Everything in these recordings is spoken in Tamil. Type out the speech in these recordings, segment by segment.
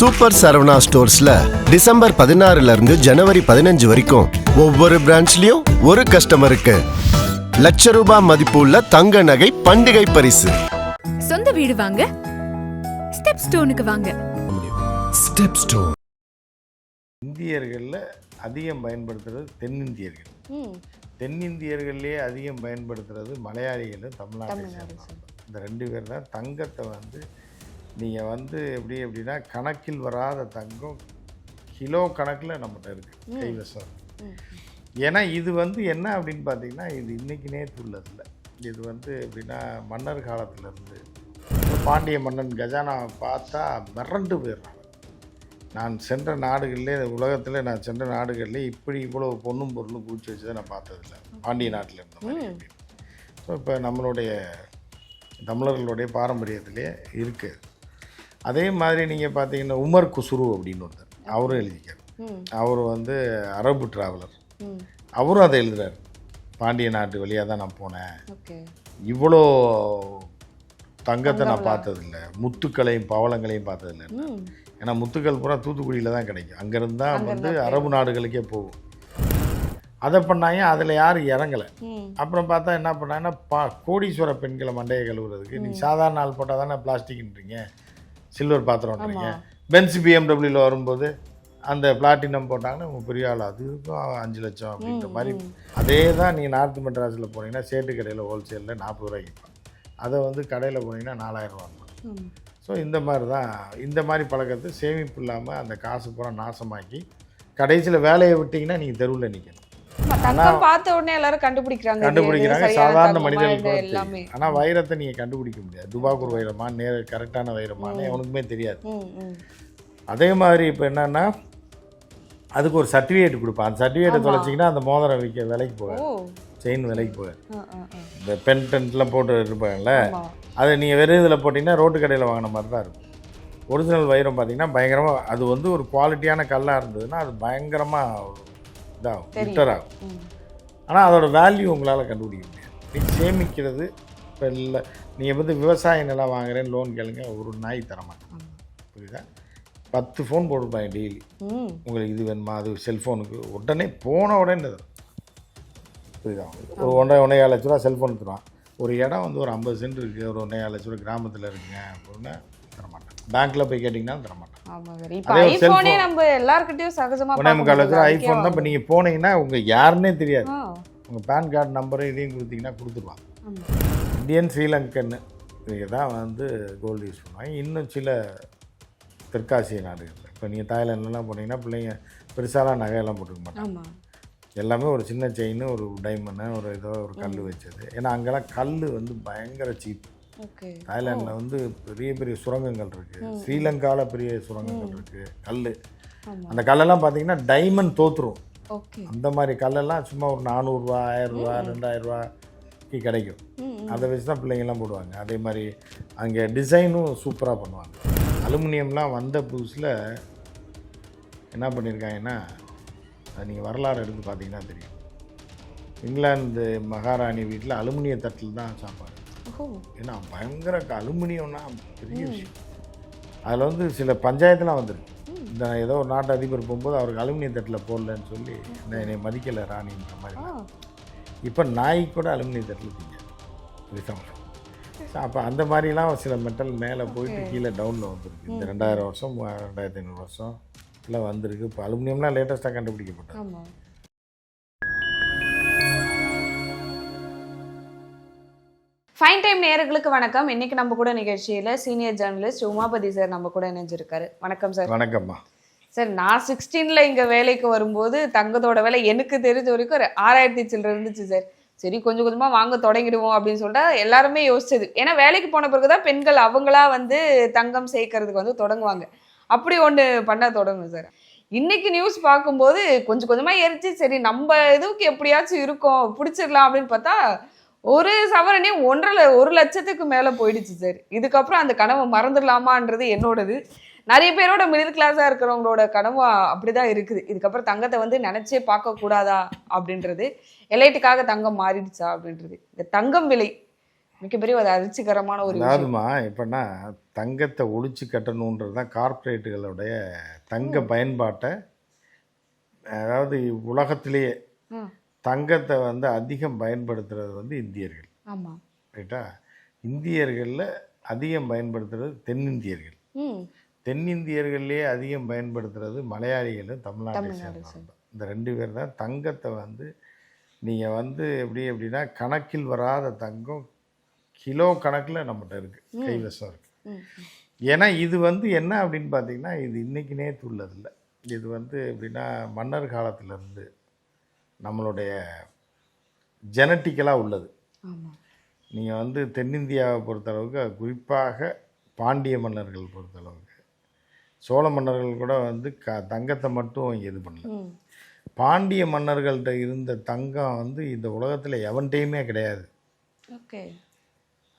சூப்பர் சரவணா ஸ்டோர்ஸ்ல டிசம்பர் 16 இருந்து ஜனவரி 15 வரைக்கும் ஒவ்வொரு பிரான்ச்லயும் ஒரு கஸ்டமருக்கு ₹1,00,000 மதிப்புள்ள தங்க நகை பண்டிகை பரிசு. சொந்த வீடு வாங்க ஸ்டெப் ஸ்டோனுக்கு வாங்க. Step stone. இந்தியர்களில் அதிகம் பயன்படுத்துறது தென்னிந்தியர்கள். தென்னிந்தியர்கள்லேயே அதிகம் பயன்படுத்துறது மலையாளிகளும் தமிழ்நாட்டை சேர்ந்தவங்க. இந்த 2 பேர் தான் தங்கத்தை நீங்கள் எப்படின்னா கணக்கில் வராத தங்கம் கிலோ கணக்கில் நம்மகிட்ட இருக்குது கைவசம். ஏன்னா இது என்ன அப்படின்னு பார்த்தீங்கன்னா, இது இன்றைக்கி நேற்று உள்ளதில்லை. இது எப்படின்னா மன்னர் காலத்திலேருந்து பாண்டிய மன்னன் கஜானாவை பார்த்தா மிரண்டு போயிடுறாங்க. நான் சென்ற நாடுகளிலே உலகத்தில் நான் சென்ற நாடுகளிலே இவ்வளோ பொண்ணும் பொருளும் குவிச்சு வச்சதை நான் பார்த்ததில்லை. பாண்டிய நாட்டில் இருந்த மாதிரி அப்படின்னு. ஸோ இப்போ நம்மளுடைய தமிழர்களுடைய பாரம்பரியத்திலே இருக்குது. அதே மாதிரி நீங்கள் பார்த்தீங்கன்னா உமர் குசுரு அப்படின்னு ஒருத்தர், அவரும் எழுதிக்கார். அவர் அரபு டிராவலர், அவரும் அதை எழுதுறாரு. பாண்டிய நாட்டு வழியாக தான் நான் போனேன், இவ்வளோ தங்கத்தை நான் பார்த்ததில்லை, முத்துக்களையும் பவளங்களையும் பார்த்ததில்லை. ஏன்னா முத்துக்கள் பூரா தூத்துக்குடியில் தான் கிடைக்கும். அங்கேருந்து தான் அரபு நாடுகளுக்கே போகும். அதை பண்ணாங்க, அதில் யாரும் இறங்கலை. அப்புறம் பார்த்தா என்ன பண்ணாங்கன்னா, கோடீஸ்வர பெண்களை மண்டையை கழுவுறதுக்கு நீங்கள் சாதாரண ஆள் போட்டால் தானே பிளாஸ்டிக்ன்றீங்க, சில்வர் பாத்திரம்ன்றீங்க. பென்ஸ் பிஎம்டபிள்யூவில் வரும்போது அந்த பிளாட்டினம் போட்டாங்கன்னா உங்கள் பெரிய ஆள், அதுக்கும் 5 லட்சம் அப்படின்ற மாதிரி. அதே தான் நீங்கள் நார்த் மெட்ராஸில் போனீங்கன்னா சேட்டு கடையில் ஹோல்சேலில் 40 ரூபாய்க்கு விற்பாங்க. அதை கடையில் போனீங்கன்னா 4000 ரூபா. ஸோ இந்த மாதிரி பழக்கத்தை சேமிப்பு இல்லாமல் அந்த காசு பூரா நாசமாக்கி கடைசியில் வேலையை விட்டிங்கன்னா நீங்கள் தெருவில் நிற்கணும். பார்த்த உடனே எல்லாரும் கண்டுபிடிக்கிறாங்க, சாதாரண மனிதர்கள். ஆனால் வைரத்தை நீங்கள் கண்டுபிடிக்க முடியாது. துபாக்கூர் வைரமா கரெக்டான வைரமானு உனக்குமே தெரியாது. அதே மாதிரி இப்போ என்னன்னா, அதுக்கு ஒரு சர்டிஃபிகேட் கொடுப்பான். அந்த சர்டிஃபிகேட்டை தொலைச்சிங்கன்னா அந்த மோதிரம் விலைக்கு போகாது, செயின் விலைக்கு போகாது. இந்த பென்டென்ட்லாம் போட்டு இருப்பாங்கல்ல, அதை நீங்கள் வெறும் இதில் போட்டிங்கன்னா ரோட்டு கடையில் வாங்கின மாதிரி தான் இருக்கும். ஒரிஜினல் வைரம் பார்த்தீங்கன்னா பயங்கரமாக, அது ஒரு குவாலிட்டியான கல்லாக இருந்ததுன்னா அது பயங்கரமாக இதாகும், லிட்டர் ஆகும். ஆனால் அதோட வேல்யூ உங்களால் கண்டுபிடிக்க முடியாது. நீங்கள் சேமிக்கிறது இப்போ இல்லை. நீங்கள் விவசாய நிலம் வாங்குறேன்னு லோன் கேளுங்க, ஒரு நாய் தரமாட்டேன். புரியுதா? 10 ஃபோன் போட்டுருப்பாங்க டெய்லி. உங்களுக்கு இது வேணுமா, அது செல்ஃபோனுக்கு உடனே போன உடனே புரியுதா? ஒரு 1.5 லட்ச ரூபா செல்ஃபோன் தருவான். ஒரு இடம் ஒரு 50 சென்ட் இருக்குது, ஒரு 1.5 லட்ச ரூபா கிராமத்தில் இருக்குங்க அப்படின்னா தரமாட்டேன். பேங்க்கில் போய் கேட்டிங்கன்னா தரமாட்டேன். ஐஃபோன் தான். இப்போ நீங்கள் போனீங்கன்னா உங்கள் யாருன்னே தெரியாது. உங்கள் பேன் கார்டு நம்பரும் இதையும் கொடுத்தீங்கன்னா கொடுத்துருவாங்க. இந்தியன் ஸ்ரீலங்கன்னு இங்கே தான் கோல்டு யூஸ் பண்ணுவாங்க. இன்னும் சில தெற்காசிய நாடுகள், இப்போ நீங்கள் தாய்லாண்ட்லாம் போனீங்கன்னா பிள்ளைங்க பெருசாலாம் நகையெல்லாம் போட்டுக்க மாட்டாங்க. எல்லாமே ஒரு சின்ன செயின், ஒரு டைமண்டு, ஒரு கல் வச்சது. ஏன்னா அங்கெல்லாம் கல் பயங்கர சீப். தாய்லாண்டில் பெரிய பெரிய சுரங்கங்கள் இருக்குது, ஸ்ரீலங்காவில் பெரிய சுரங்கங்கள் இருக்குது. கல், அந்த கல்லெல்லாம் பார்த்தீங்கன்னா டைமண்ட் தோற்றுரும். அந்த மாதிரி கல்லெல்லாம் சும்மா ஒரு 400 ரூபா, 1000 ரூபா, 2000 ரூபாய்க்கு கிடைக்கும். அதை வச்சு தான் பிள்ளைங்கள்லாம் போடுவாங்க. அதே மாதிரி அங்கே டிசைனும் சூப்பராக பண்ணுவாங்க. அலுமினியம்லாம் வந்த புதுசில் என்ன பண்ணியிருக்காங்கன்னா, அது நீங்கள் வரலாறு எடுத்து பார்த்தீங்கன்னா தெரியும். இங்கிலாந்து மகாராணி வீட்டில் அலுமினிய தட்டில் தான் சாப்பாடு. ஏன்னா பயங்கர அலுமினியம்னா பெரிய விஷயம். அதில் சில பஞ்சாயத்துலாம் வந்துருக்கு. இந்த ஏதோ ஒரு நாட்டு அதிபர் போகும்போது அவருக்கு அலுமினிய தட்டில் போடலன்னு சொல்லி என்னை மதிக்கலை ராணின்ற மாதிரி. இப்போ நாய்க்கு கூட அலுமினிய தட்டில் திங்க. அப்போ அந்த மாதிரிலாம் சில மெட்டல் மேலே போயிட்டு கீழே டவுனில் வந்துருக்கு. இந்த 2000 வருஷம் 2500 வருஷம் இல்லை வந்திருக்கு. இப்போ அலுமினியம்லாம் லேட்டஸ்ட்டாக கண்டுபிடிக்கப்பட்டது. ஃபைன் டைம் நேயர்களுக்கு வணக்கம். இன்னைக்கு நம்ம கூட நிகழ்ச்சியில் சீனியர் ஜேர்னலிஸ்ட் உமாபதி சார் நம்ம கூட இணைஞ்சிருக்காரு. வணக்கம் சார். வணக்கம்மா சார். நான் 16ல் இங்கே வேலைக்கு வரும்போது தங்கத்தோட விலை எனக்கு தெரிஞ்ச வரைக்கும் ஒரு 6000 சில்லற இருந்துச்சு சார். சரி கொஞ்சம் கொஞ்சமாக வாங்க தொடங்கிடுவோம் அப்படின்னு சொல்லிட்டு எல்லாருமே யோசிச்சது. ஏன்னா வேலைக்கு போன பிறகுதான் பெண்கள் அவங்களா தங்கம் சேர்க்கறதுக்கு தொடங்குவாங்க. அப்படி ஒன்று பண்ண தொடங்கும் சார். இன்னைக்கு நியூஸ் பார்க்கும்போது கொஞ்சம் கொஞ்சமாக ஏறிச்சு. சரி நம்ம இதுக்கு எப்படியாச்சும் இருக்கும், பிடிச்சிடலாம் அப்படின்னு பார்த்தா ஒரு சவரனே 1 லட்சத்துக்கு மேலே போயிடுச்சு சார். இதுக்கப்புறம் அந்த கனவை மறந்துடலாமான்றது என்னோடது. நிறைய பேரோட மிடில் கிளாஸாக இருக்கிறவங்களோட கனவு அப்படிதான் இருக்குது. இதுக்கப்புறம் தங்கத்தை நினைச்சே பார்க்க கூடாதா அப்படின்றது, எலைட்டுக்காக தங்கம் மாறிடுச்சா அப்படின்றது. இந்த தங்கம் விலை மிகப்பெரிய ஒரு அதிர்ச்சிகரமான ஒரு விஷயம். அதாவதுமா இப்போனா தங்கத்தை ஒழிச்சு கட்டணுன்றது தான் கார்ப்பரேட்டுகளுடைய தங்க பயன்பாட்டை, அதாவது உலகத்திலேயே ம். தங்கத்தை வந்து அதிகம் பயன்படுத்துறது வந்து இந்தியர்கள். ஆமா. ரைட்டா? இந்தியர்களில் அதிகம் பயன்படுத்துறது தென்னிந்தியர்கள். ம். தென்னிந்தியர்கள்லேயே அதிகம் பயன்படுத்துறது மலையாளிகளும் தமிழ்நாட்டை தமிழ்நாடு சேர்ந்தவங்க. இந்த 2 பேர் தான் தங்கத்தை வந்து நீங்கள் வந்து எப்படின்னா கணக்கில் வராத தங்கம் கிலோ கணக்கில் நம்மகிட்ட இருக்குது, கைவசம் இருக்குது. ம். ஏன்னா இது வந்து என்ன அப்படின்னு பார்த்தீங்கன்னா, இது இன்னைக்கு நேற்று உள்ளதில்லை. இது வந்து எப்படின்னா மன்னர் காலத்திலேருந்து நம்மளுடைய ஜெனட்டிக்கலாக உள்ளது. ஆமா. நீங்கள் வந்து தென்னிந்தியாவை பொறுத்தளவுக்கு, குறிப்பாக பாண்டிய மன்னர்கள் பொறுத்தளவுக்கு, சோழ மன்னர்கள் கூட வந்து தங்கத்தை மட்டும் இது பண்ணல. ம். பாண்டிய மன்னர்கள்ட்ட இருந்த தங்கம் வந்து இந்த உலகத்தில் எவன்கிட்டையுமே கிடையாது. ஓகே.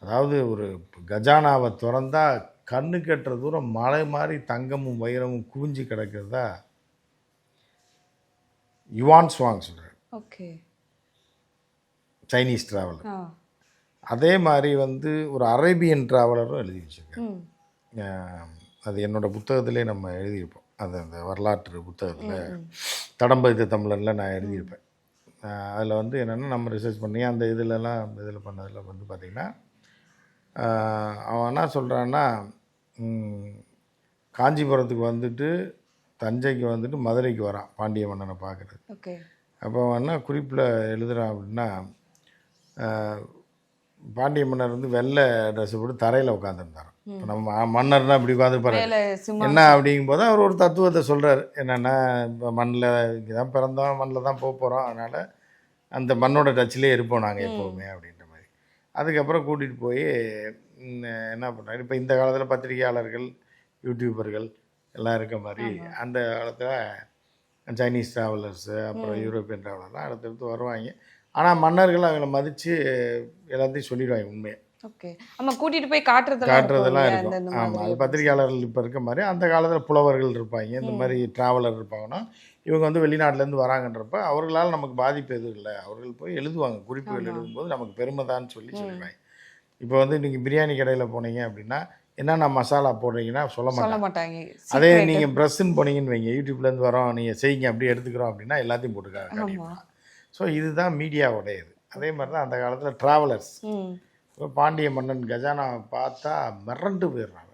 அதாவது ஒரு கஜானாவை திறந்தா கண்ணு கட்டுற தூரம் மலை மாதிரி தங்கமும் வைரமும் குவிஞ்சு கிடக்கிறதா யுவான் சுவாங் சொல்கிறார், ஓகே. Chinese traveller. ஆ. அதே மாதிரி வந்து ஒரு அரேபியன் டிராவலரும் எழுதி வச்சுருக்காரு. ம். அது என்னோடய புத்தகத்திலே நம்ம எழுதியிருப்போம். அது அந்த வரலாற்று புத்தகத்தில் தடம்பதித்த தமிழனில் நான் எழுதியிருப்பேன். அதில் வந்து என்னென்னா நம்ம ரிசர்ச் பண்ணி அந்த இதில் பண்ணதில் வந்து பார்த்திங்கன்னா, அவன் என்ன சொல்கிறான்னா, காஞ்சிபுரத்துக்கு வந்துட்டு தஞ்சைக்கு வந்துட்டு மதுரைக்கு வரான் பாண்டிய மன்னனை பார்க்குறது. ஓகே. அப்போ அவன் என்ன குறிப்பில் எழுதுகிறான் அப்படின்னா, பாண்டிய மன்னர் வந்து வெள்ளை ட்ரெஸ் போட்டு தரையில் உட்காந்துருந்தாராம். இப்போ நம்ம மன்னர்னா இப்படி உட்காந்துருப்பாரு. மேல சிம்மா. என்ன அப்படிங்கும்போது அவர் ஒரு தத்துவத்தை சொல்கிறார். என்னென்னா, இப்போ மண்ணில் இங்கே தான் பிறந்தோம், மண்ணில் தான் போக போகிறோம், அதனால் அந்த மண்ணோட டச்சிலே இருப்போம் நாங்கள் எப்போவுமே அப்படின்ற மாதிரி. அதுக்கப்புறம் கூட்டிகிட்டு போய் என்ன பண்ணுறாரு, இப்போ இந்த காலத்தில் பத்திரிகையாளர்கள், யூடியூபர்கள் எல்லாம் இருக்க மாதிரி அந்த காலத்தில் சைனீஸ் ட்ராவலர்ஸு, அப்புறம் யூரோப்பியன் ட்ராவலர்லாம் அடுத்தடுத்து வருவாங்க. ஆனால் மன்னர்கள் அவங்கள மதித்து எல்லாத்தையும் சொல்லிடுவாங்க உண்மையை. ஓகே. ஆமா, கூட்டிட்டு போய் காட்டுறதெல்லாம் இருக்கும். ஆமாம், அது பத்திரிகையாளர்கள் இப்போ இருக்க மாதிரி அந்த காலத்தில் புலவர்கள் இருப்பாங்க, இந்த மாதிரி ட்ராவலர் இருப்பாங்கன்னா இவங்க வந்து வெளிநாட்டிலேருந்து வராங்கன்றப்ப அவர்களால் நமக்கு பாதிப்பு எதுவும் இல்லை, அவர்கள் போய் எழுதுவாங்க, குறிப்புகள் எழுதும்போது நமக்கு பெருமை தான் சொல்லிடுவாங்க. இப்போ வந்து நீங்கள் பிரியாணி கடையில் போனீங்க அப்படின்னா என்னென்ன மசாலா போடுறீங்கன்னா சொல்ல மாட்டாங்க. அதே நீங்கள் ப்ரெஸ்ஸுன்னு போனீங்கன்னு வைங்க, யூடியூப்லேருந்து வரோம் நீங்கள் செய்யுங்க அப்படியே எடுத்துக்கிறோம் அப்படின்னா எல்லாத்தையும் போட்டுருக்காங்க. ஸோ இதுதான் மீடியாவுடையது. அதே மாதிரி தான் அந்த காலத்தில் ட்ராவலர்ஸ். இப்போ பாண்டிய மன்னன் கஜானாவை பார்த்தா மிரண்டு போயிடுறாங்க.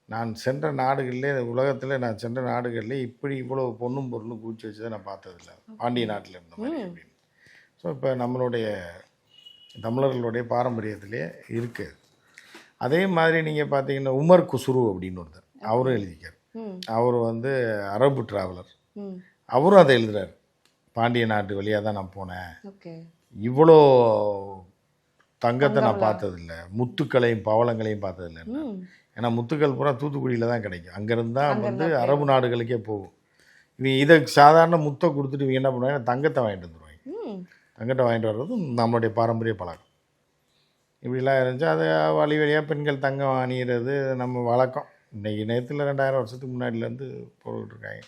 நான் சென்ற நாடுகளிலே, உலகத்தில் நான் சென்ற நாடுகளிலே இப்படி இவ்வளோ பொண்ணும் பொருளும் குவிச்சு வச்சதை நான் பார்த்ததில்ல, பாண்டிய நாட்டில் இருந்த மாதிரி அப்படின்னு. ஸோ இப்போ நம்மளுடைய தமிழர்களுடைய பாரம்பரியத்திலே இருக்குது. அதே மாதிரி நீங்கள் பார்த்தீங்கன்னா உமர் குசுரு அப்படின்னு ஒருத்தர், அவரும் எழுதிக்கார். அவர் வந்து அரபு ட்ராவலர், அவரும் அதை எழுதுறாரு. பாண்டிய நாட்டு வழியாக தான் நான் போனேன், இவ்வளோ தங்கத்தை நான் பார்த்ததில்லை, முத்துக்களையும் பவளங்களையும் பார்த்ததில்லை. ஏன்னா முத்துக்கள் பூரா தூத்துக்குடியில் தான் கிடைக்கும், அங்கேருந்து தான் வந்து அரபு நாடுகளுக்கே போகும். இவங்க இதை சாதாரண முத்தை கொடுத்துட்டு இவங்க என்ன பண்ணுவாங்க, தங்கத்தை வாங்கிட்டு வந்துடுவாங்க. தங்கத்தை வாங்கிட்டு வர்றதும் நம்மளுடைய பாரம்பரிய பழக்கம். இப்படிலாம் இருந்துச்சு. அது வழி வழியாக பெண்கள் தங்கம் அணிகிறது நம்ம வழக்கம். இன்றைக்கி நேரத்தில் 2000 வருஷத்துக்கு முன்னாடிலேருந்து போட்டுட்ருக்காங்க.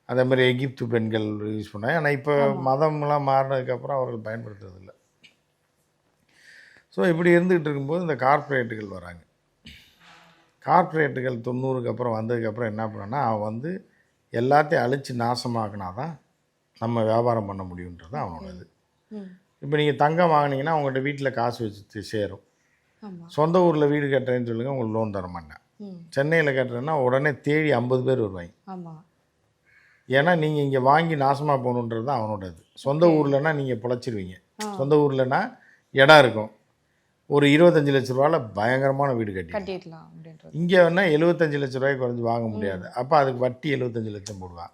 அதே மாதிரி எகிப்து பெண்கள் யூஸ் பண்ணாங்க. ஆனால் இப்போ மதம்லாம் மாறினதுக்கப்புறம் அவர்கள் பயன்படுத்துறதில்ல. ஸோ இப்படி இருந்துகிட்டு இருக்கும்போது இந்த கார்ப்பரேட்டுகள் வராங்க. கார்ப்பரேட்டுகள் 90க்கு அப்புறம் வந்ததுக்கப்புறம் என்ன பண்ணான்னா, அவன் வந்து எல்லாத்தையும் அழித்து நாசமாக்கினா தான் நம்ம வியாபாரம் பண்ண முடியுன்றது அவனோட இது. இப்போ நீங்கள் தங்கம் வாங்கினீங்கன்னா உங்கள்கிட்ட வீட்டில் காசு வச்சு சேரும். சொந்த ஊரில் வீடு கட்டுறேன்னு சொல்லுங்கள், உங்களுக்கு லோன் தர மாட்டேன். சென்னையில் கட்டுறேன்னா உடனே தேடி 50 பேர் வருவாங்க. ஏன்னா நீங்கள் இங்கே வாங்கி நாசமாக போகணுன்றது தான் அவனோட இது. சொந்த ஊர்லன்னா நீங்கள் பிழைச்சிருவீங்க. சொந்த ஊர்லன்னா இடம் இருக்கும், ஒரு 25 லட்ச ரூபாவில் பயங்கரமான வீடு கட்டிடலாம். இங்கே வேணால் 75 லட்ச ரூபாய்க்கு குறைஞ்சி வாங்க முடியாது. அப்போ அதுக்கு வட்டி 75 லட்சம் போடுவான்.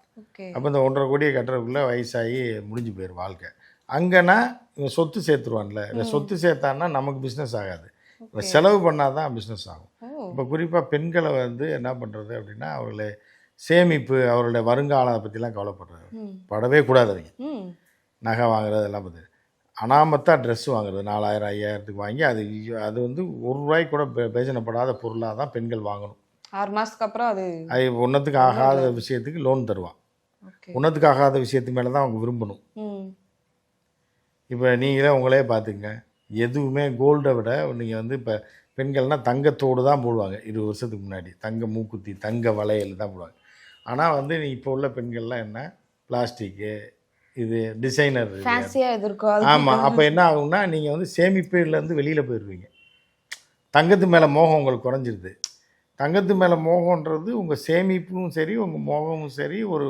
அப்போ இந்த 1.5 கோடியை கட்டுறதுக்குள்ளே வயசாகி முடிஞ்சு போயிடும் வாழ்க்கை. அங்கேனா இவன் சொத்து சேர்த்துருவான்ல, இந்த சொத்து சேர்த்தான்னா நமக்கு பிஸ்னஸ் ஆகாது, இவன் செலவு பண்ணால் தான் பிஸ்னஸ் ஆகும். இப்போ குறிப்பாக பெண்களை வந்து என்ன பண்ணுறது அப்படின்னா, அவர்களை சேமிப்பு, அவர்களுடைய வருங்காலத்தை பற்றிலாம் கவலைப்படுறாங்க, படவே கூடாது. அவங்க நகை வாங்குறது எல்லாம் பற்றி அனாமத்தாக ட்ரெஸ் வாங்குறது 4000 5000த்துக்கு வாங்கி அது வந்து ₹1 கூட பேசனப்படாத பொருளாக தான் பெண்கள் வாங்கணும். 6 மாதத்துக்கு அப்புறம் அது ஒன்றத்துக்கு ஆகாத விஷயத்துக்கு லோன் தருவான். ஒன்றத்துக்கு ஆகாத விஷயத்து மேலே தான் அவங்க விரும்பணும். இப்போ நீங்களே உங்களே பார்த்துங்க, எதுவுமே கோல்டை விட நீங்கள் வந்து இப்போ பெண்கள்னால் தங்கத்தோடு தான் போடுவாங்க 20 வருஷத்துக்கு முன்னாடி. தங்க மூக்குத்தி, தங்க வளையல் தான் போடுவாங்க. ஆனால் வந்து இப்போ உள்ள பெண்கள்லாம் என்ன பிளாஸ்டிக்கு, இது டிசைனர். ஃபேன்சியாக எதிர்க்கும். ஆமாம். அப்போ என்ன ஆகும்னா நீங்கள் வந்து சேமிப்புலேருந்து வெளியில் போயிடுவீங்க. தங்கத்து மேலே மோகம் உங்களுக்கு குறைஞ்சிருது. தங்கத்து மேலே மோகன்றது உங்கள் சேமிப்பும் சரி, உங்கள் மோகமும் சரி, ஒரு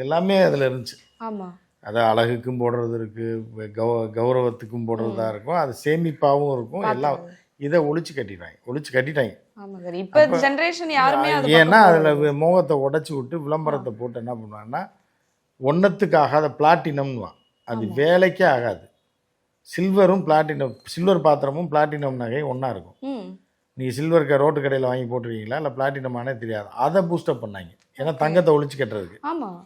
எல்லாமே அதில் இருந்துச்சு. ஆமாம். அதை அழகுக்கும் போடுறது இருக்குது, கௌரவத்துக்கும் போடுறதா இருக்கும், அது சேமிப்பாகவும் இருக்கும். எல்லாம் இதை ஒழிச்சு கட்டிட்டாங்க. ஆமாம் சார். இப்போ ஜென்ரேஷன் யாருமே ஏன்னா அதில் மோகத்தை உடச்சி விட்டு விளம்பரத்தை போட்டு என்ன பண்ணுவாங்கன்னா, ஒன்றத்துக்கு ஆகாத பிளாட்டினம்னுவான். அது வேலைக்கே ஆகாது. சில்வரும் பிளாட்டினம், சில்வர் பாத்திரமும் பிளாட்டினம் நகையும் ஒன்றா இருக்கும். நீங்கள் சில்வர் ரோட்டு கடையில் வாங்கி போட்டுருவீங்களா இல்லை பிளாட்டினமானே தெரியாது. அதை பூஸ்டப் பண்ணாங்க. ஏன்னா தங்கத்தை ஒழிச்சு கட்டுறதுக்கு. ஆமாம்.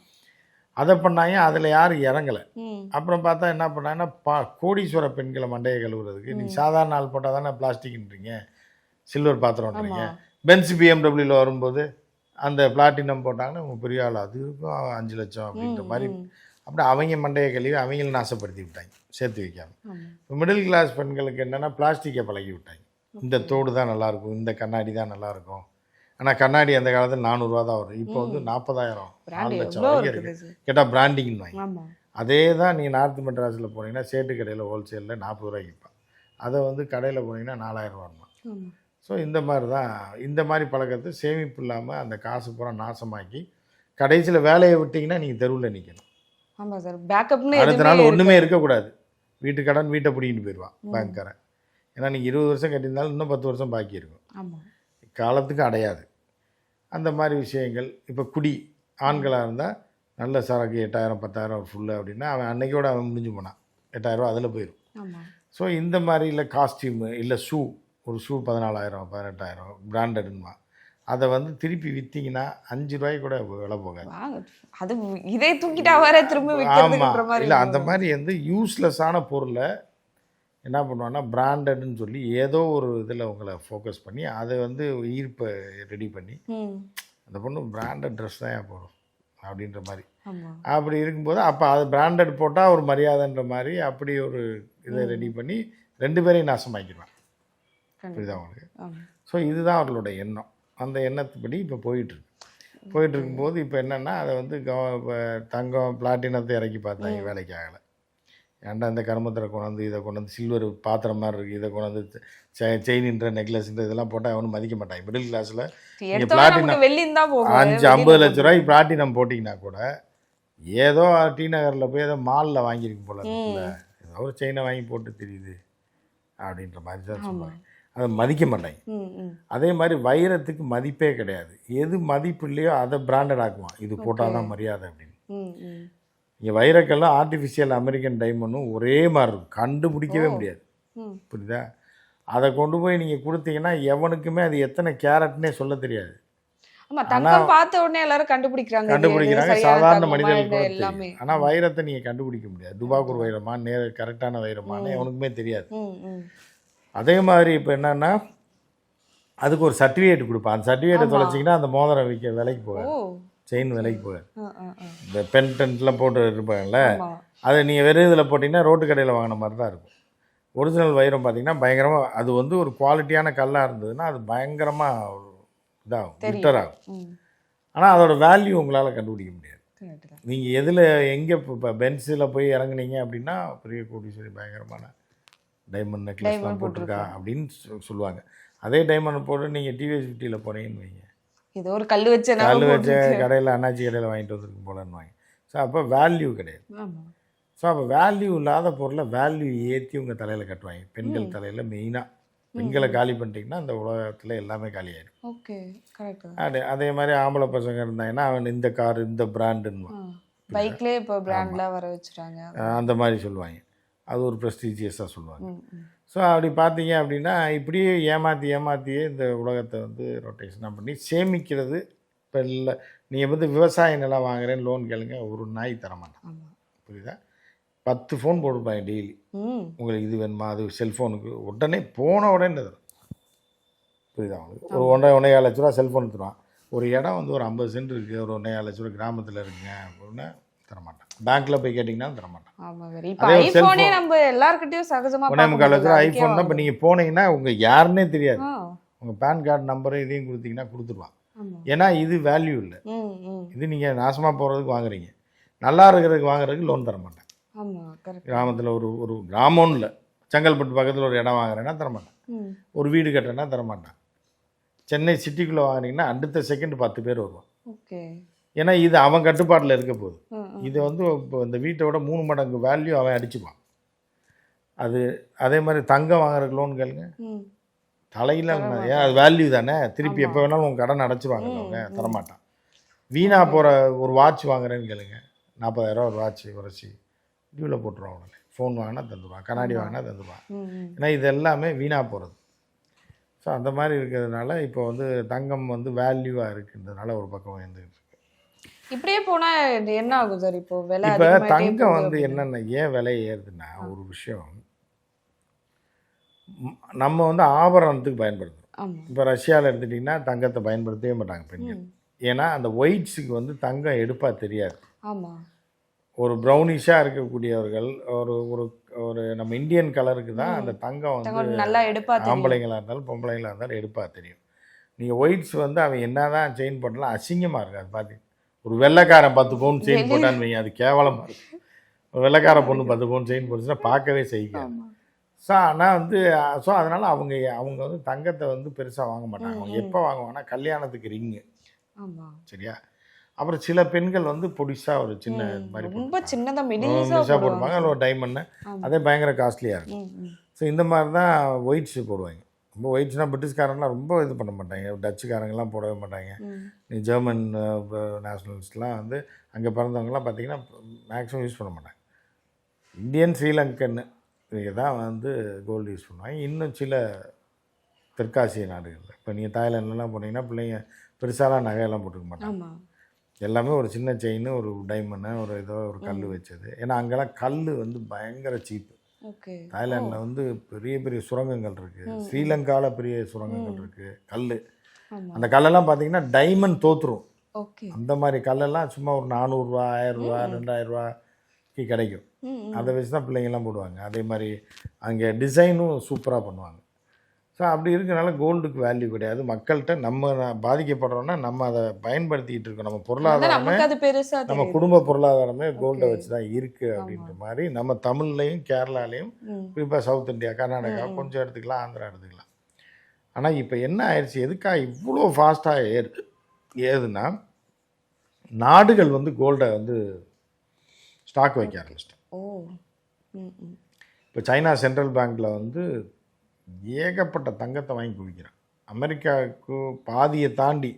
அதை பண்ணாங்க. அதில் யாரும் இறங்கலை. அப்புறம் பார்த்தா என்ன பண்ணாங்கன்னா, கோடீஸ்வர பெண்களை மண்டையை கழுவுறதுக்கு நீங்கள் சாதாரண ஆள் போட்டால் தானே பிளாஸ்டிக்ன்றீங்க, சில்வர் பாத்திரம்ன்றீங்க. பென்ஸ் பிஎம்டபிள்யூவில் வரும்போது அந்த பிளாட்டினம் போட்டாங்கன்னா உங்கள் பெரிய ஆள், அது இருக்கும் 5 லட்சம் அப்படின்ற மாதிரி. அப்படி அவங்க மண்டையை கழுவி அவங்கள நாசப்படுத்தி விட்டாங்க, சேர்த்து வைக்காமல். இப்போ மிடில் கிளாஸ் பெண்களுக்கு என்னென்னா பிளாஸ்டிக்கை பழகி விட்டாங்க. இந்த தோடு தான் நல்லாயிருக்கும், இந்த கண்ணாடி தான் நல்லாயிருக்கும். ஆனால் கண்ணாடி அந்த காலத்தில் 400 ரூபா தான் வரும். இப்போ வந்து 40,000 4 லட்சம் வரைக்கும் இருக்குது. கேட்டால் பிராண்டிங்னு வாங்கி. அதே தான் நீங்கள் நார்த் மெட்ராஸில் போனீங்கன்னா சேட்டு கடையில் ஹோல்சேலில் 40 ரூபாய்க்கு விற்பான். அதை வந்து கடையில் போனீங்கன்னா 4000 ரூபாமா. ஸோ இந்த மாதிரி தான், இந்த மாதிரி பழக்கத்தை சேமிப்பு இல்லாமல் அந்த காசு பூரா நாசமாக்கி கடைசியில் வேலையை விட்டிங்கன்னா நீங்கள் தெருவில் நிற்கணும். ஆமாம் சார். பேக்கப்னு அடுத்த நாள் ஒன்றுமே இருக்கக்கூடாது. வீட்டு கடன் வீட்டை பிடிக்கிட்டு போயிடுவான் பேங்க்காரன். ஏன்னா நீங்கள் 20 வருஷம் கட்டியிருந்தாலும் இன்னும் 10 வருஷம் பாக்கி இருக்கும். ஆமாம். காலத்துக்கு அடையாது அந்த மாதிரி விஷயங்கள். இப்போ குடி ஆண்களாக இருந்தால் நல்ல சரக்கு 8000 10,000 ஃபுல்லு அப்படின்னா அவன் அன்னைக்கோட அவன் முடிஞ்சு போனான். 8000 ரூபா அதில் போயிடும். ஸோ இந்த மாதிரி இல்லை காஸ்டியூமு இல்லை ஷூ, ஒரு ஷூ 14,000 18,000 பிராண்டடுமா, அதை வந்து திருப்பி விற்றீங்கன்னா 5 ரூபாய்க்கு கூட விலை போகாது. அது இதே தூக்கிட்டா வர திரும்ப விற்கிறதுன்ற மாதிரி. இல்லை அந்த மாதிரி வந்து யூஸ்லெஸ்ஸான பொருளை என்ன பண்ணுவான்னா பிராண்டட்னு சொல்லி ஏதோ ஒரு இதில் உங்களை ஃபோக்கஸ் பண்ணி அதை வந்து ஈர்ப்பை ரெடி பண்ணி அந்த பொண்ணு பிராண்டட் ட்ரெஸ் தான் ஏன் போடும் அப்படின்ற மாதிரி. அப்படி இருக்கும்போது அப்போ அது பிராண்டட் போட்டால் ஒரு மரியாதைன்ற மாதிரி அப்படி ஒரு இதை ரெடி பண்ணி 2 பேரையும் நாசமாக்கிடுவான். புரியுதா உங்களுக்கு? ஸோ இதுதான் அவர்களோட எண்ணம். அந்த எண்ணத்துப்படி இப்போ போயிட்டுருக்கும்போது இப்போ என்னென்னா அதை வந்து தங்கம் பிளாட்டினத்தை இறக்கி பார்த்தாங்க, வேலைக்கு ஆகலை. ஏன்டா இந்த கருமத்தில் கொண்டாந்து இதை கொண்டாந்து சில்வர் பாத்திரம் மாதிரி இருக்குது, இதை கொண்டாந்து செயின்ன்ற நெக்லஸ்ன்ற இதெல்லாம் போட்டால் அவனும் மதிக்க மாட்டாங்க. மிடில் கிளாஸில் நீங்கள் பிளாட்டினம் 50 லட்ச ரூபாய்க்கு பிளாட்டினம் போட்டிங்கன்னா கூட ஏதோ டி நகரில் போய் ஏதோ மாலில் வாங்கியிருக்கும் போல இருக்குல்ல, ஏதோ ஒரு செயினை வாங்கி போட்டு தெரியுது அப்படின்ற மாதிரி தான் சொல்லுவாங்க. அதை மதிக்க மாட்டாங்க. அதே மாதிரி வைரத்துக்கு மதிப்பே கிடையாது. எது மதிப்பு இல்லையோ அதை பிராண்டட் ஆக்குவான், இது போட்டால் தான் மரியாதை அப்படின்னு. இங்கே வைரக்கெல்லாம் ஆர்டிஃபிஷியல் அமெரிக்கன் டைமண்டும் ஒரே மாதிரி இருக்கும், கண்டுபிடிக்கவே முடியாது. புரியுதா? அதை கொண்டு போய் நீங்கள் கொடுத்தீங்கன்னா எவனுக்குமே அது எத்தனை கேரட்னே சொல்ல தெரியாது. பார்த்த உடனே எல்லாரும் கண்டுபிடிக்கிறாங்க, சாதாரண மனிதர்களுக்கு. ஆனால் வைரத்தை நீங்கள் கண்டுபிடிக்க முடியாது. துபாக்கூர் வைரமா கரெக்டான வைரமானு எவனுக்குமே தெரியாது. அதே மாதிரி இப்போ என்னன்னா அதுக்கு ஒரு சர்டிஃபிகேட் கொடுப்பான். அந்த சர்டிஃபிகேட்டை தொலைச்சிங்கன்னா அந்த மோதிரம் விலைக்கு போகாது, செயின் விலைக்கு போகாது. இந்த பென்டென்ட்லாம் போட்டு இருப்பாங்கல்ல, அதை நீங்கள் வெறும் இதில் போட்டிங்கன்னா ரோட்டு கடையில் வாங்கின மாதிரி தான் இருக்கும். ஒரிஜினல் வைரம் பார்த்தீங்கன்னா பயங்கரமாக, அது வந்து ஒரு குவாலிட்டியான கல்லாக இருந்ததுன்னா அது பயங்கரமாக இதாகும், லிட்டர் ஆகும். ஆனால் அதோட வேல்யூ உங்களால் கண்டுபிடிக்க முடியாது. நீங்கள் எதில் எங்கே இப்போ பென்ஸில் போய் இறங்குனீங்க அப்படின்னா பெரிய கோடீஸ்வரி பயங்கரமான டைமண்ட் நெக்லஸ்லாம் போட்டிருக்கா அப்படின்னு சொல்லுவாங்க. அதே டைமண்ட் போட்டு நீங்கள் டிவிஎஸ் 50ல் போனீங்கன்னு வைங்க, ஏதோ ஒரு கல் வச்ச கடையில் அண்ணாச்சி கடையில் வாங்கிட்டு வந்துருக்கும் போலன்னு வாங்க. ஸோ அப்போ வேல்யூ கிடையாது. ஸோ அப்போ வேல்யூ இல்லாத பொருளை வேல்யூ ஏற்றி உங்கள் தலையில் கட்டுவாங்க. பெண்கள் தலையில் மெயினாக பெண்களை காலி பண்ணிட்டீங்கன்னா அந்த உலகத்தில் எல்லாமே காலியாயிடும். Okay, correct. அதே மாதிரி ஆம்பளை பசங்க இருந்தாங்கன்னா அவன் இந்த கார் இந்த பிராண்டுன்னு பைக்லேயே இப்போ பிராண்ட்லாம் வர வச்சுட்டாங்க, அந்த மாதிரி சொல்லுவாங்க. அது ஒரு ப்ரெஸ்டீஜியஸாக சொல்லுவாங்க. ஸோ அப்படி பார்த்தீங்க அப்படின்னா இப்படியே ஏமாற்றியே இந்த உலகத்தை வந்து ரொட்டேஷனாக பண்ணி சேமிக்கிறது. இப்போ இல்லை நீங்கள் வந்து விவசாய நிலம் வாங்குறேன்னு லோன் கேளுங்க, ஒரு நாய் தரமாட்டான். புரியுதா? 10 ஃபோன் போட்டுருப்பாங்க டெய்லி. உங்களுக்கு இது வேணுமா, அது செல்ஃபோனுக்கு உடனே போன உடனே தரும். புரியுதா? உங்களுக்கு ஒரு 1.5 லட்ச ரூபா செல்ஃபோன் தருவான். ஒரு இடம் வந்து ஒரு 50 சென்ட் இருக்குது, ஒரு 1.5 லட்ச ரூபா கிராமத்தில் இருக்குங்க அப்படின்னா தரமாட்டான். பேங்க்ல போய் கேட்டிங்கன்னா தரமாட்டான். ஆமா வேற இப்போ அதே ஒரு ஐபோனே cellphone. நம்ம எல்லார்கிட்டயும் சகஜமா 1.25 ஐஃபோன் தான். இப்போ நீங்கள் போனீங்கன்னா உங்க யாருன்னே தெரியாது. ஆ உங்கள் பேன் கார்டு நம்பரை இதையும் கொடுத்தீங்கன்னா கொடுத்துருவான். ஆமா ஏன்னா இது வேல்யூ இல்லை. ம் இது நீங்கள் நாசமாக போகிறதுக்கு வாங்குறீங்க. நல்லா இருக்கிறதுக்கு வாங்குறதுக்கு லோன் தர மாட்டேன். ஆமா கரெக்ட் கிராமத்தில் ஒரு கிராமம்னு இல்லை, செங்கல்பட்டு பக்கத்தில் ஒரு இடம் வாங்குறேன்னா தரமாட்டேன். ஒரு வீடு கட்டுறேன்னா தரமாட்டேன். சென்னை சிட்டிக்குள்ளே வாங்குறீங்கன்னா அடுத்த செகண்ட் 10 பேர் வருவான். ஓகே ஏன்னா இது அவன் கட்டுப்பாட்டில் இருக்க போகுது. இது வந்து இப்போ இந்த வீட்டோட 3 மடங்கு வேல்யூ அவன் அடிச்சுப்பான். அது அதே மாதிரி தங்கம் வாங்குறதுக்கு லோன் கேளுங்க, தலையில் ஏன் அது வேல்யூ தானே, திருப்பி எப்போ வேணாலும் உங்கள் கடன் அடைச்சிருவாங்க. அவங்க தரமாட்டான். வீணாக போகிற ஒரு வாட்ச் வாங்குறேன்னு கேளுங்க, 40,000 ஒரு வாட்ச் உரைச்சி டியூவில் போட்டுருவான். உடனே ஃபோன் வாங்கினா தந்துடுவான், கண்ணாடி வாங்கினா தந்துடுவான். ஏன்னா இது எல்லாமே வீணாக போகிறது. ஸோ அந்த மாதிரி இருக்கிறதுனால இப்போ வந்து தங்கம் வந்து வேல்யூவாக இருக்குன்றதுனால ஒரு பக்கம் வந்துருக்கு. இப்படியே போனா என்ன ஆகும் சார்? இப்போ விலை இப்போ அதிகமாயிட்டே தங்கம் போகுது வந்து அப்படின்னு. என்னென்ன ஏன் விலை ஏறுதுன்னா ஒரு விஷயம், நம்ம வந்து ஆபரணத்துக்கு பயன்படுத்துகிறோம். ஆமா இப்போ ரஷ்யாவில் எடுத்துட்டிங்கன்னா தங்கத்தை பயன்படுத்தவே மாட்டாங்க பெண்கள். ஏன்னா அந்த ஒயிட்ஸுக்கு வந்து தங்கம் எடுப்பாக தெரியாது. ஆமா ஒரு ப்ரௌனிஷாக இருக்கக்கூடியவர்கள் ஒரு ஒரு ஒரு நம்ம இந்தியன் கலருக்கு தான் அந்த தங்கம் வந்து தங்கம் நல்லா எடுப்பா தெரியும். ஆம்பளைங்களாக இருந்தாலும் பொம்பளைங்களாக இருந்தாலும் எடுப்பாக தெரியும். நீங்கள் ஒயிட்ஸ் வந்து அவன் என்ன தான் செயின் போட்டாலும் அசிங்கமாக இருக்குது. அது பார்த்து ஒரு வெள்ளைக்காரன் 10 பவுன் செயின் போட்டான்னு வைங்க, அது கேவலமாக இருக்கும். ஒரு வெள்ளைக்கார பொண்ணு 10 பவுன் செயின் போட்டுச்சுன்னா பார்க்கவே செய்யாது. ஆமா ஸோ ஆனால் வந்து ஸோ அதனால் அவங்க வந்து தங்கத்தை வந்து பெருசாக வாங்க மாட்டாங்க. அவங்க எப்போ வாங்குவாங்கன்னா கல்யாணத்துக்கு ரிங்கு, ஆமா சரியா? அப்புறம் சில பெண்கள் வந்து பொடிசாக ஒரு சின்ன மாதிரி ரொம்ப சின்னதா மெலிசாக மெலிசா போடுவாங்க. அதில் ஒரு டைமண்ட், அதே பயங்கர காஸ்ட்லியாக இருக்கும். ஸோ இந்த மாதிரி தான் ஒயிட்ஸ் போடுவாங்க. ரொம்ப ஒயிட்ஸ்னால் பிரிட்டிஷ்காரங்களாம் ரொம்ப இது பண்ண மாட்டாங்க, டச்சுக்காரங்கெல்லாம் போடவே மாட்டாங்க. நீ ஜெர்மன் நேஷ்னலிஸ்ட்லாம் வந்து அங்கே பிறந்தவங்கலாம் பார்த்தீங்கன்னா மேக்ஸிமம் யூஸ் பண்ண மாட்டாங்க. இந்தியன் ஸ்ரீலங்கன்னு இவங்க தான் வந்து கோல்டு யூஸ் பண்ணுவாங்க. இன்னும் சில தெற்காசிய நாடுகளில் இப்போ நீங்கள் தாய்லாண்ட்லாம் போனீங்கன்னா பிள்ளைங்க பெருசாலாம் நகையெல்லாம் போட்டுக்க மாட்டாங்க. ஆமா எல்லாமே ஒரு சின்ன செயின், ஒரு டைமண்டு, ஒரு ஏதோ ஒரு கல் வச்சது. ஏன்னா அங்கெல்லாம் கல் வந்து பயங்கர சீப்பு. ஓகே தாய்லாண்டில் வந்து பெரிய பெரிய சுரங்கங்கள் இருக்குது, ஸ்ரீலங்காவில் பெரிய சுரங்கங்கள் இருக்குது. கல், ஆமா அந்த கல்லெல்லாம் பார்த்தீங்கன்னா டைமண்ட் தோற்றுரும். ஓகே அந்த மாதிரி கல்லெல்லாம் சும்மா ஒரு 400 ரூபா, 1000 ரூபா, 2000 ரூபாய்க்கு கிடைக்கும். அதை வச்சு தான் பிள்ளைங்கள்லாம் போடுவாங்க. அதே மாதிரி அங்கே டிசைனும் சூப்பராக பண்ணுவாங்க. ஸோ அப்படி இருக்கிறனால கோல்டுக்கு வேல்யூ கிடையாது. மக்கள்கிட்ட நம்ம பாதிக்கப்படுறோன்னா நம்ம அதை பயன்படுத்திக்கிட்டு இருக்கோம். நம்ம பொருளாதாரமே, நமக்கு அது பெருசா நம்ம தெரியுது. குடும்ப பொருளாதாரமே கோல்டை வச்சு தான் இருக்குது அப்படின்ற மாதிரி நம்ம தமிழ்லையும் கேரளாலையும் குறிப்பாக சவுத் இந்தியா, கர்நாடகா கொஞ்சம் எடுத்துக்கலாம், ஆந்திரா எடுத்துக்கலாம். ஆனால் இப்போ என்ன ஆயிடுச்சு, எதுக்காக இவ்வளோ ஃபாஸ்ட்டாக ஏதுன்னா நாடுகள் வந்து கோல்டை வந்து ஸ்டாக் வைக்க ஆரம்பிச்சிட்டோம். ஓ இப்போ சைனா சென்ட்ரல் பேங்க்கில் வந்து ஏகப்பட்ட தங்கத்தை வாங்கி குவிக்கிறான். அமெரிக்காவுக்கு பாதியை தாண்டி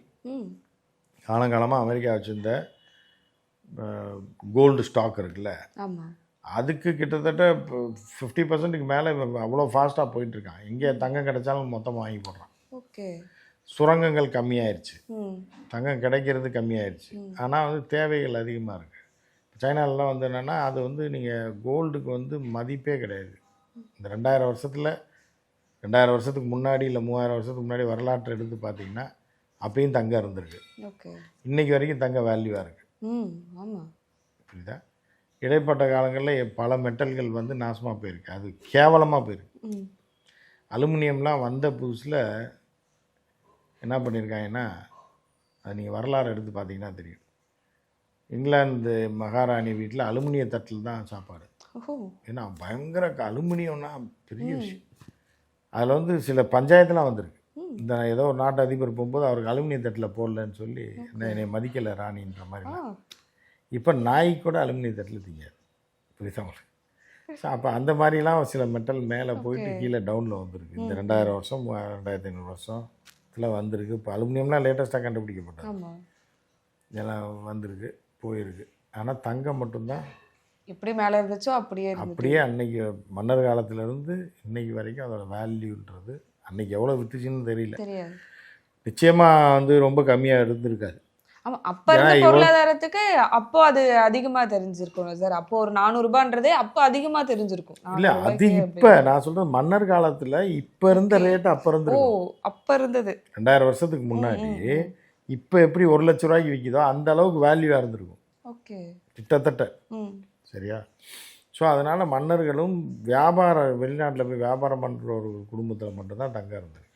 காலங்காலமாக அமெரிக்கா வச்சுருந்த கோல்டு ஸ்டாக் இருக்குல்ல, ஆமா அதுக்கு கிட்டத்தட்ட 50% மேலே அவ்வளோ ஃபாஸ்ட்டாக போயிட்டுருக்கான். எங்கே தங்கம் கிடைச்சாலும் மொத்தமாக வாங்கி போடுறான். ஓகே சுரங்கங்கள் கம்மியாயிருச்சு, தங்கம் கிடைக்கிறது கம்மியாயிருச்சு. ஆனால் வந்து தேவைகள் அதிகமாக இருக்குது. சைனாலலாம் வந்து என்னென்னா அது வந்து நீங்கள் கோல்டுக்கு வந்து மதிப்பே கிடையாது. இந்த 2000 வருஷத்தில் 2000 வருஷத்துக்கு முன்னாடி இல்லை 3000 வருஷத்துக்கு முன்னாடி வரலாற்றை எடுத்து பார்த்தீங்கன்னா அப்பயும் தங்கம் இருந்திருக்கு. ஓகே இன்றைக்கி வரைக்கும் தங்கம் வேல்யூவாக இருக்குது. ஆமா புரியுதா? இடைப்பட்ட காலங்களில் பல மெட்டல்கள் வந்து நாசமாக போயிருக்கு, அது கேவலமாக போயிருக்கு. அலுமினியம்லாம் வந்த புதுசில் என்ன பண்ணியிருக்காங்கன்னா, அது நீங்கள் வரலாறு எடுத்து பார்த்தீங்கன்னா தெரியும். இங்கிலாந்து மகாராணி வீட்டில் அலுமினிய தட்டில் தான் சாப்பாடு. ஏன்னா பயங்கர அலுமினியம்னா பெரிய விஷயம். அதில் வந்து சில பஞ்சாயத்துலாம் வந்திருக்கு. இந்த ஏதோ ஒரு நாட்டு அதிபர் போகும்போது அவருக்கு அலுமினிய தட்டில் போடலன்னு சொல்லி என்னை மதிக்கலை ராணின்ற மாதிரிலாம். இப்போ நாய்க்கு கூட அலுமினிய தட்டில் திங்காது, புரியுதா உங்களுக்கு? ஸோ அப்போ அந்த மாதிரிலாம் சில மெட்டல் மேலே போயிட்டு கீழே டவுனில் வந்திருக்கு. இந்த 2000 வருஷம் 2500 வருஷத்தில் வந்திருக்கு. இப்போ அலுமினியம்லாம் லேட்டஸ்ட்டாக கண்டுபிடிக்கப்பட்டது, இதெல்லாம் வந்திருக்கு போயிருக்கு. ஆனால் தங்கம் மட்டும்தான் எப்படி மேலே இருந்துச்சோ அப்படியே அன்னைக்கு மன்னர் காலத்திலேருந்து இன்னைக்கு வரைக்கும் அதோட வேல்யூன்றது அன்னைக்கு எவ்வளோ வித்துச்சுன்னு தெரியல. தெரியாது. நிச்சயமாக வந்து ரொம்ப கம்மியாக இருந்திருக்காது. ஆமா அப்ப இருந்த பொருளாதாரத்துக்கு அப்போ அது அதிகமா தெரிஞ்சிருக்கும் சார். அப்போ ஒரு 400 ரூபான்றதே அப்போ அதிகமா தெரிஞ்சிருக்கும். இல்லை அது இப்போ நான் சொல்கிறது மன்னர் காலத்தில் இப்போ இருந்த ரேட்டு அப்போ இருந்து. ஓ அப்போ இருந்தது 2000 வருஷத்துக்கு முன்னாடி இப்போ எப்படி 1 லட்ச ரூபாய்க்கு விற்கிதோ அந்த அளவுக்கு வேல்யூவாக இருந்திருக்கும். ஓகே கிட்டத்தட்ட. ம். சரியா? ஸோ அதனால் மன்னர்களும் வெளிநாட்டில் போய் வியாபாரம் பண்ணுற ஒரு குடும்பத்தில் மட்டும்தான் தங்கம் இருந்தது.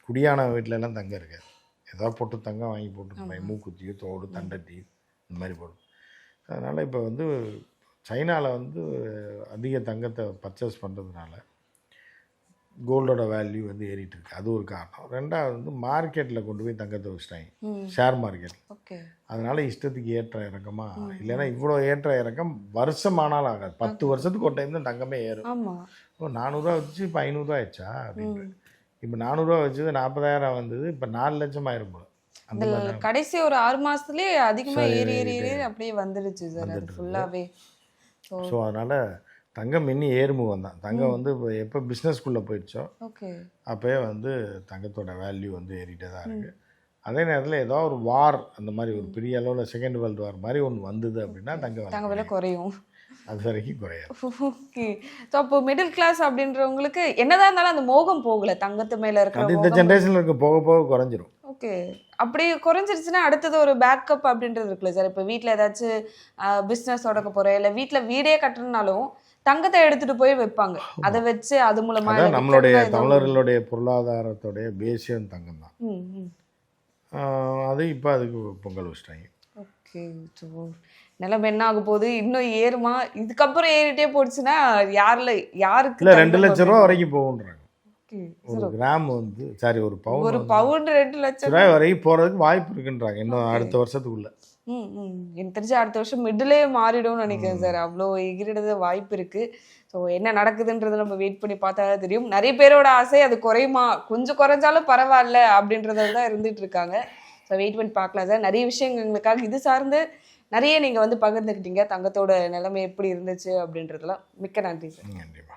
குடியான வீட்டிலலாம் தங்கம் இருக்காது. ஏதாவது போட்டு தங்கம் வாங்கி போட்டுருப்பாங்க, மூக்குத்தி, தோடு, தண்டட்டி இந்த மாதிரி போடும். அதனால் இப்போ வந்து சைனாவில் வந்து அதிக தங்கத்தை பர்ச்சேஸ் பண்ணுறதுனால கோல்டோட வேல்யூ வந்து ஏறிட்டு இருக்கு. அது ஒரு காரணம். ரெண்டாவது வந்து மார்க்கெட்டில் கொண்டு போய் தங்கத்தை வச்சுட்டாங்க, ஷேர் மார்க்கெட்டில். ஓகே. அதனால் இஷ்டத்துக்கு ஏற்ற இறக்கமாக, இல்லைன்னா இவ்வளோ ஏற்ற இறக்கம் வருஷமானாலும் ஆகாது. 10 வருஷத்துக்கு ஒரு டைம் தான் தங்கமே ஏறும். ஆமாம். இப்போ 400 வச்சு இப்போ 500 ஆயிடுச்சா அப்படின்னு. இப்போ 400 வச்சது 40,000 வந்தது, இப்போ 4 லட்சம் ஆயிரும் போல. அந்த இந்த மாதிரி கடைசி ஒரு 6 மாசத்துலயே அதிகமா சரி, ஏறி ஏறிட்டே ஏறி ஏறி அப்படியே வந்துடுச்சு சார். அது வந்துட்டு ஃபுல்லாவே. ஸோ அதனால் தங்கம் இன்னும் ஏறுமுகம் தான். தங்கம் வந்து இப்போ எப்போ பிஸ்னஸ்குள்ளே போயிடுச்சோ ஓகே. அப்போயே வந்து தங்கத்தோட வேல்யூ வந்து ஏறிட்டே தான் இருக்குது. அதே நேரத்தில் ஏதோ ஒரு வார், அந்த மாதிரி ஒரு பெரிய அளவில் செகண்ட் வேர்ல்டு வார் மாதிரி ஒன்று வந்தது அப்படின்னா தங்க விலை குறையும். அது வரைக்கும் குறையாது. ஓகே. ஸோ அப்போ மிடில் கிளாஸ் அப்படின்றவங்களுக்கு என்னதான் இருந்தாலும் அந்த மோகம் போகல, தங்கத்து மேல இருக்கிற அது இந்த மோகம். ஜென்ரேஷனில் இருக்க போக போக குறைஞ்சிரும். ஓகே. அப்படி குறைஞ்சிருச்சுன்னா அடுத்தது ஒரு பேக்கப் அப்படின்றது இருக்குல்ல சார். இப்போ வீட்டில் ஏதாச்சும் பிஸ்னஸ் தொடக்க போகிறேன், இல்லை வீட்டில் வீடே கட்டணும்னாலும் தங்கத்தை எடுத்துட்டு போய் வைப்பாங்க. அதை வச்சு அது மூலமா அதான் நம்மளுடைய தமிழர்களுடைய பொருளாதாரத்துடைய பேசியம் தங்கம் தான். ம், ம். அது இப்போ அதுக்கு பொங்கல் வச்சிட்டாங்க. ஓகே. ஸோ நிலைமை என்ன ஆக போகுது, இன்னும் ஏறுமா, இதுக்கப்புறம் ஏறிட்டே போச்சுன்னா யாருக்கு இல்லை 2 லட்ச ரூபா வரைக்கும் போகுன்றாங்க. ஓகே. ஒரு கிராம் வந்து ஒரு பவுன் ஒரு பவுன் 2 லட்சம் ரூபாய் வரைக்கும் போகிறதுக்கு வாய்ப்பு இருக்குன்றாங்க இன்னும் அடுத்த வருஷத்துக்குள்ள. எனக்கு தெரிஞ்சு அடுத்த வருஷம் மிடிலே மாறிடும்னு நினைக்கிறேன் சார். அவ்வளோ எகிரிடுறது வாய்ப்பு இருக்கு. ஸோ என்ன நடக்குதுன்றதை நம்ம வெயிட் பண்ணி பார்த்தா தான் தெரியும். நிறைய பேரோட ஆசை அது குறையுமா, கொஞ்சம் குறைஞ்சாலும் பரவாயில்ல அப்படின்றதுல தான் இருந்துட்டு இருக்காங்க. ஸோ வெயிட் பண்ணி பார்க்கலாம் சார். நிறைய விஷயங்கள் எங்களுக்காக இது சார்ந்து நிறைய நீங்கள் வந்து பகிர்ந்துக்கிட்டீங்க. தங்கத்தோட நிலைமை எப்படி இருந்துச்சு அப்படின்றதுலாம் மிக்க நன்றி சார். நன்றிமா.